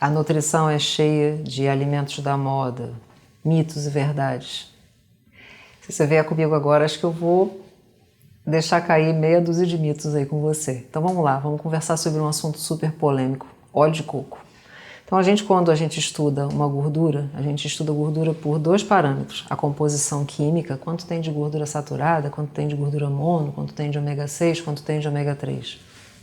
A nutrição é cheia de alimentos da moda, mitos e verdades. Se você vier comigo agora, acho que eu vou deixar cair meia dúzia de mitos aí com você. Então vamos lá, vamos conversar sobre um assunto super polêmico, óleo de coco. Então quando a gente estuda uma gordura, a gente estuda gordura por dois parâmetros. A composição química, quanto tem de gordura saturada, quanto tem de gordura mono, quanto tem de ômega 6, quanto tem de ômega 3.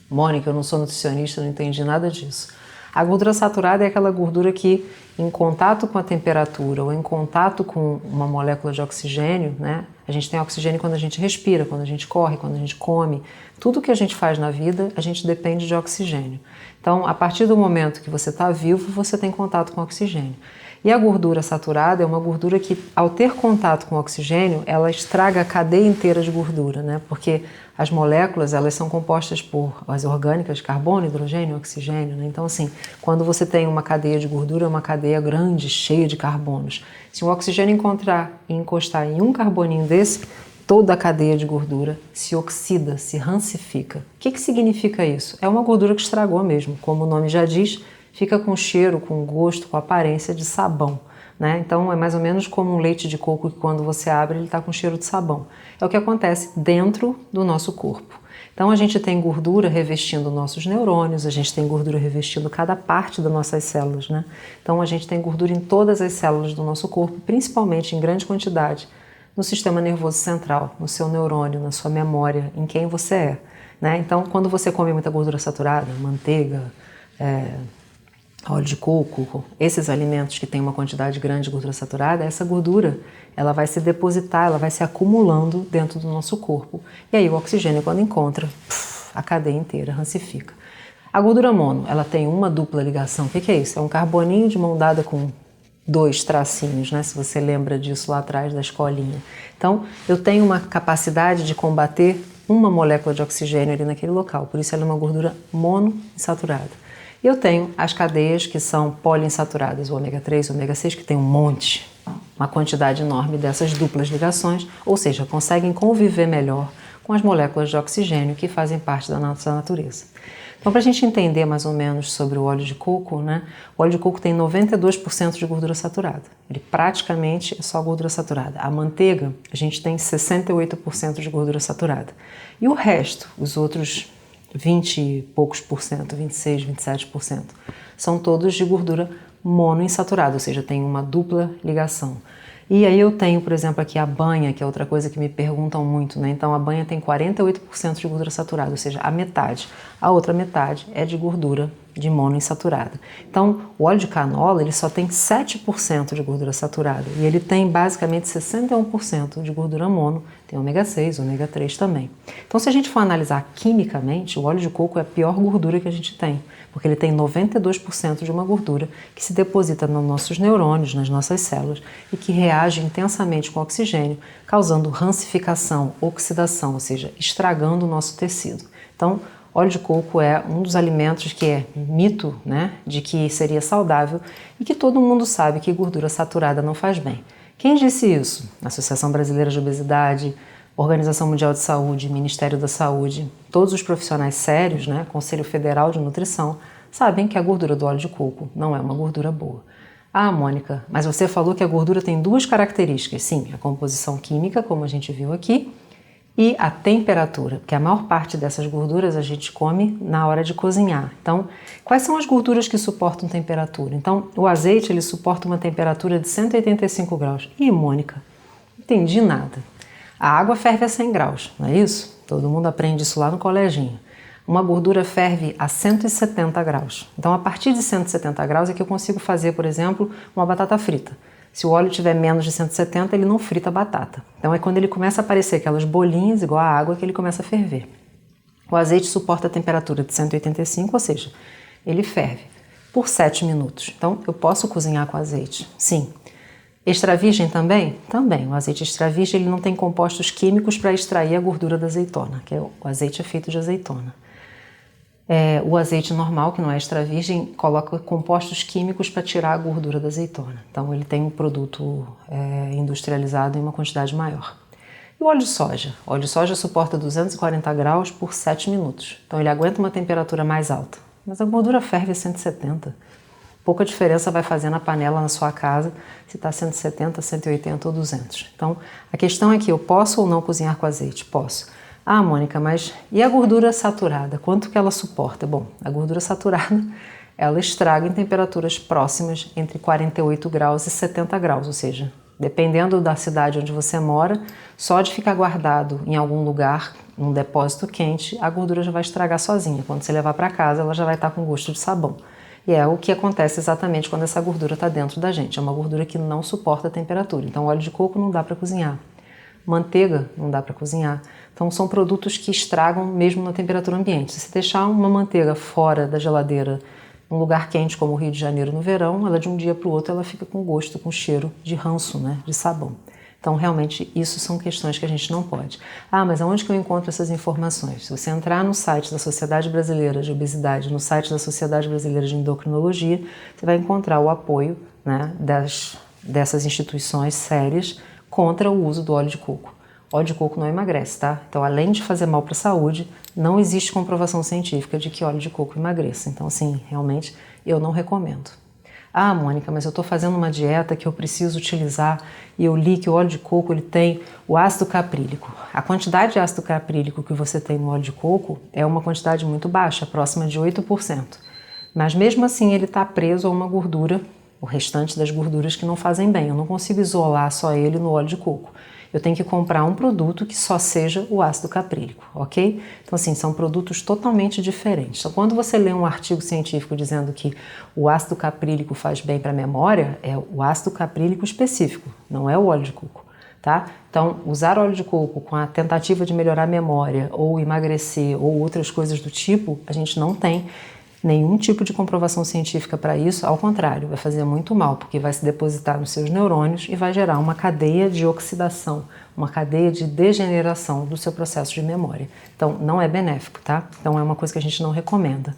Mônica, eu não sou nutricionista, não entendi nada disso. A gordura saturada é aquela gordura que, em contato com a temperatura ou em contato com uma molécula de oxigênio, né? A gente tem oxigênio quando a gente respira, quando a gente corre, quando a gente come. Tudo que a gente faz na vida, a gente depende de oxigênio. Então, a partir do momento que você está vivo, você tem contato com oxigênio. E a gordura saturada é uma gordura que, ao ter contato com o oxigênio, ela estraga a cadeia inteira de gordura, né? Porque as moléculas, elas são compostas por as orgânicas, carbono, hidrogênio, oxigênio, né? Então, assim, quando você tem uma cadeia de gordura, é uma cadeia grande, cheia de carbonos. Se o oxigênio encontrar e encostar em um carboninho desse, toda a cadeia de gordura se oxida, se rancifica. O que significa isso? É uma gordura que estragou mesmo, como o nome já diz, fica com cheiro, com gosto, com aparência de sabão, né? Então é mais ou menos como um leite de coco que quando você abre ele está com cheiro de sabão. É o que acontece dentro do nosso corpo. Então a gente tem gordura revestindo nossos neurônios, a gente tem gordura revestindo cada parte das nossas células, né? Então a gente tem gordura em todas as células do nosso corpo, principalmente em grande quantidade no sistema nervoso central, no seu neurônio, na sua memória, em quem você é, né? Então quando você come muita gordura saturada, manteiga, óleo de coco, esses alimentos que têm uma quantidade grande de gordura saturada, essa gordura ela vai se depositar, ela vai se acumulando dentro do nosso corpo. E aí o oxigênio, quando encontra, a cadeia inteira rancifica. A gordura mono, ela tem uma dupla ligação. O que é isso? É um carboninho de mão dada com dois tracinhos, né? Se você lembra disso lá atrás da escolinha. Então, eu tenho uma capacidade de combater uma molécula de oxigênio ali naquele local. Por isso ela é uma gordura monoinsaturada. E eu tenho as cadeias que são poliinsaturadas, o ômega 3, o ômega 6, que tem um monte, uma quantidade enorme dessas duplas ligações, ou seja, conseguem conviver melhor com as moléculas de oxigênio que fazem parte da nossa natureza. Então, para a gente entender mais ou menos sobre o óleo de coco, né? O óleo de coco tem 92% de gordura saturada. Ele praticamente é só gordura saturada. A manteiga, a gente tem 68% de gordura saturada. E o resto, os outros 20 e poucos por cento, 26, 27%, são todos de gordura monoinsaturada, ou seja, tem uma dupla ligação. E aí eu tenho, por exemplo, aqui a banha, que é outra coisa que me perguntam muito, né? Então a banha tem 48% de gordura saturada, ou seja, a metade. A outra metade é de gordura de monoinsaturada. Então o óleo de canola, ele só tem 7% de gordura saturada e ele tem basicamente 61% de gordura mono, tem ômega 6, ômega 3 também. Então se a gente for analisar quimicamente, o óleo de coco é a pior gordura que a gente tem, porque ele tem 92% de uma gordura que se deposita nos nossos neurônios, nas nossas células e que reage intensamente com o oxigênio, causando rancificação, oxidação, ou seja, estragando o nosso tecido. Então, óleo de coco é um dos alimentos que é mito, né, de que seria saudável e que todo mundo sabe que gordura saturada não faz bem. Quem disse isso? Associação Brasileira de Obesidade, Organização Mundial de Saúde, Ministério da Saúde, todos os profissionais sérios, né, Conselho Federal de Nutrição, sabem que a gordura do óleo de coco não é uma gordura boa. Ah, Mônica, mas você falou que a gordura tem duas características. Sim, a composição química, como a gente viu aqui, e a temperatura, porque a maior parte dessas gorduras a gente come na hora de cozinhar. Então, quais são as gorduras que suportam temperatura? Então, o azeite, ele suporta uma temperatura de 185 graus. Ih, Mônica, não entendi nada. A água ferve a 100 graus, não é isso? Todo mundo aprende isso lá no coleginho. Uma gordura ferve a 170 graus. Então, a partir de 170 graus é que eu consigo fazer, por exemplo, uma batata frita. Se o óleo tiver menos de 170, ele não frita a batata. Então é quando ele começa a aparecer aquelas bolinhas igual a água que ele começa a ferver. O azeite suporta a temperatura de 185, ou seja, ele ferve por 7 minutos. Então eu posso cozinhar com azeite, sim. Extra virgem também? Também. O azeite extra virgem ele não tem compostos químicos para extrair a gordura da azeitona, que o azeite é feito de azeitona. O azeite normal, que não é extra virgem, coloca compostos químicos para tirar a gordura da azeitona. Então ele tem um produto industrializado em uma quantidade maior. E o óleo de soja? O óleo de soja suporta 240 graus por 7 minutos. Então ele aguenta uma temperatura mais alta. Mas a gordura ferve a 170. pouca diferença vai fazer na panela na sua casa se está 170, 180 ou 200. Então, a questão é que eu posso ou não cozinhar com azeite? Posso. Ah, Mônica, mas e a gordura saturada? Quanto que ela suporta? Bom, a gordura saturada, ela estraga em temperaturas próximas entre 48 graus e 70 graus, ou seja, dependendo da cidade onde você mora, só de ficar guardado em algum lugar, num depósito quente, a gordura já vai estragar sozinha. Quando você levar para casa, ela já vai estar com gosto de sabão. E é o que acontece exatamente quando essa gordura está dentro da gente. É uma gordura que não suporta a temperatura. Então, óleo de coco não dá para cozinhar. Manteiga não dá para cozinhar. Então, são produtos que estragam mesmo na temperatura ambiente. Se você deixar uma manteiga fora da geladeira, num lugar quente como o Rio de Janeiro no verão, ela de um dia para o outro ela fica com gosto, com cheiro de ranço, né, de sabão. Então, realmente, isso são questões que a gente não pode. Ah, mas aonde que eu encontro essas informações? Se você entrar no site da Sociedade Brasileira de Obesidade, no site da Sociedade Brasileira de Endocrinologia, você vai encontrar o apoio, né, dessas instituições sérias contra o uso do óleo de coco. Óleo de coco não emagrece, tá? Então, além de fazer mal para a saúde, não existe comprovação científica de que óleo de coco emagreça. Então, assim, realmente, eu não recomendo. Ah, Mônica, mas eu estou fazendo uma dieta que eu preciso utilizar e eu li que o óleo de coco ele tem o ácido caprílico. A quantidade de ácido caprílico que você tem no óleo de coco é uma quantidade muito baixa, próxima de 8%. Mas mesmo assim ele está preso a uma gordura, o restante das gorduras que não fazem bem. Eu não consigo isolar só ele no óleo de coco. Eu tenho que comprar um produto que só seja o ácido caprílico, ok? Então, assim, são produtos totalmente diferentes. Então, quando você lê um artigo científico dizendo que o ácido caprílico faz bem para a memória, é o ácido caprílico específico, não é o óleo de coco, tá? Então, usar óleo de coco com a tentativa de melhorar a memória ou emagrecer ou outras coisas do tipo, a gente não tem nenhum tipo de comprovação científica para isso, ao contrário, vai fazer muito mal, porque vai se depositar nos seus neurônios e vai gerar uma cadeia de oxidação, uma cadeia de degeneração do seu processo de memória. Então, não é benéfico, tá? Então, é uma coisa que a gente não recomenda.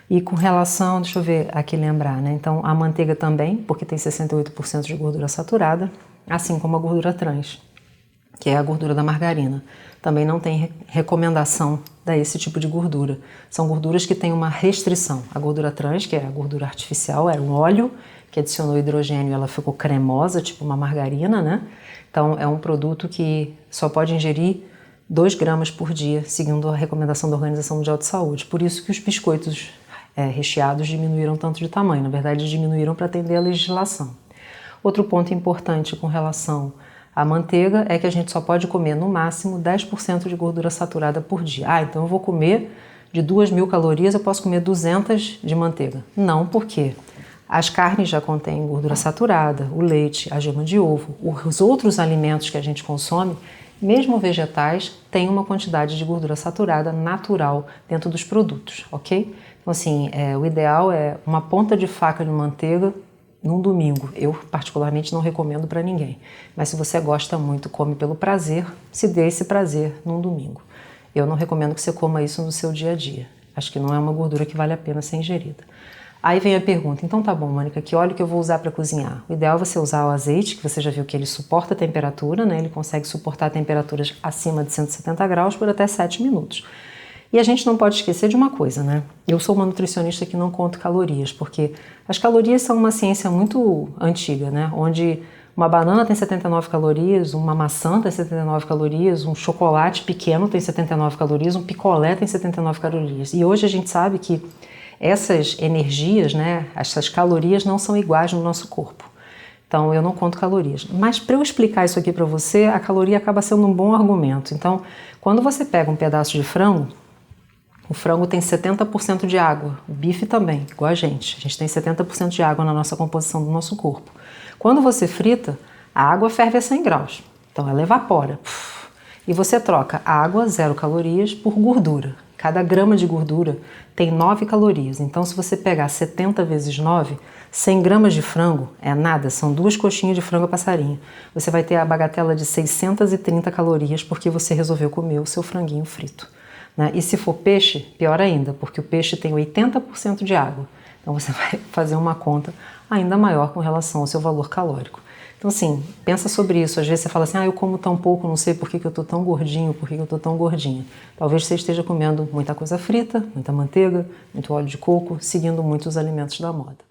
E com relação, deixa eu ver aqui lembrar, né? Então, a manteiga também, porque tem 68% de gordura saturada, assim como a gordura trans, que é a gordura da margarina. Também não tem recomendação dar esse tipo de gordura. São gorduras que têm uma restrição. A gordura trans, que é a gordura artificial, era um óleo que adicionou hidrogênio e ela ficou cremosa, tipo uma margarina, né? Então, é um produto que só pode ingerir 2 gramas por dia, seguindo a recomendação da Organização Mundial de Saúde. Por isso que os biscoitos recheados diminuíram tanto de tamanho. Na verdade, diminuíram para atender a legislação. Outro ponto importante com relação à manteiga é que a gente só pode comer no máximo 10% de gordura saturada por dia. Ah, então eu vou comer de 2.000 calorias, eu posso comer 200 de manteiga. Não, porque as carnes já contêm gordura saturada, o leite, a gema de ovo, os outros alimentos que a gente consome, mesmo vegetais, têm uma quantidade de gordura saturada natural dentro dos produtos, ok? Então, assim, o ideal é uma ponta de faca de manteiga num domingo. Eu, particularmente, não recomendo para ninguém. Mas se você gosta muito, come pelo prazer, se dê esse prazer num domingo. Eu não recomendo que você coma isso no seu dia a dia. Acho que não é uma gordura que vale a pena ser ingerida. Aí vem a pergunta, então tá bom, Mônica, que óleo que eu vou usar para cozinhar? O ideal é você usar o azeite, que você já viu que ele suporta a temperatura, né? Ele consegue suportar temperaturas acima de 170 graus por até 7 minutos. E a gente não pode esquecer de uma coisa, né? Eu sou uma nutricionista que não conto calorias, porque as calorias são uma ciência muito antiga, né? Onde uma banana tem 79 calorias, uma maçã tem 79 calorias, um chocolate pequeno tem 79 calorias, um picolé tem 79 calorias. E hoje a gente sabe que essas energias, né, essas calorias não são iguais no nosso corpo. Então, eu não conto calorias. Mas para eu explicar isso aqui para você, a caloria acaba sendo um bom argumento. Então, quando você pega um pedaço de frango, o frango tem 70% de água, o bife também, igual a gente tem 70% de água na nossa composição do nosso corpo. Quando você frita, a água ferve a 100 graus, então ela evapora. E você troca água, 0 calorias, por gordura. Cada grama de gordura tem 9 calorias, então se você pegar 70 vezes 9, 100 gramas de frango é nada, são 2 coxinhas de frango a passarinho. Você vai ter a bagatela de 630 calorias porque você resolveu comer o seu franguinho frito. Né? E se for peixe, pior ainda, porque o peixe tem 80% de água. Então você vai fazer uma conta ainda maior com relação ao seu valor calórico. Então assim, pensa sobre isso. Às vezes você fala assim, eu como tão pouco, não sei por que eu tô tão gordinho, por que eu tô tão gordinha. Talvez você esteja comendo muita coisa frita, muita manteiga, muito óleo de coco, seguindo muitos alimentos da moda.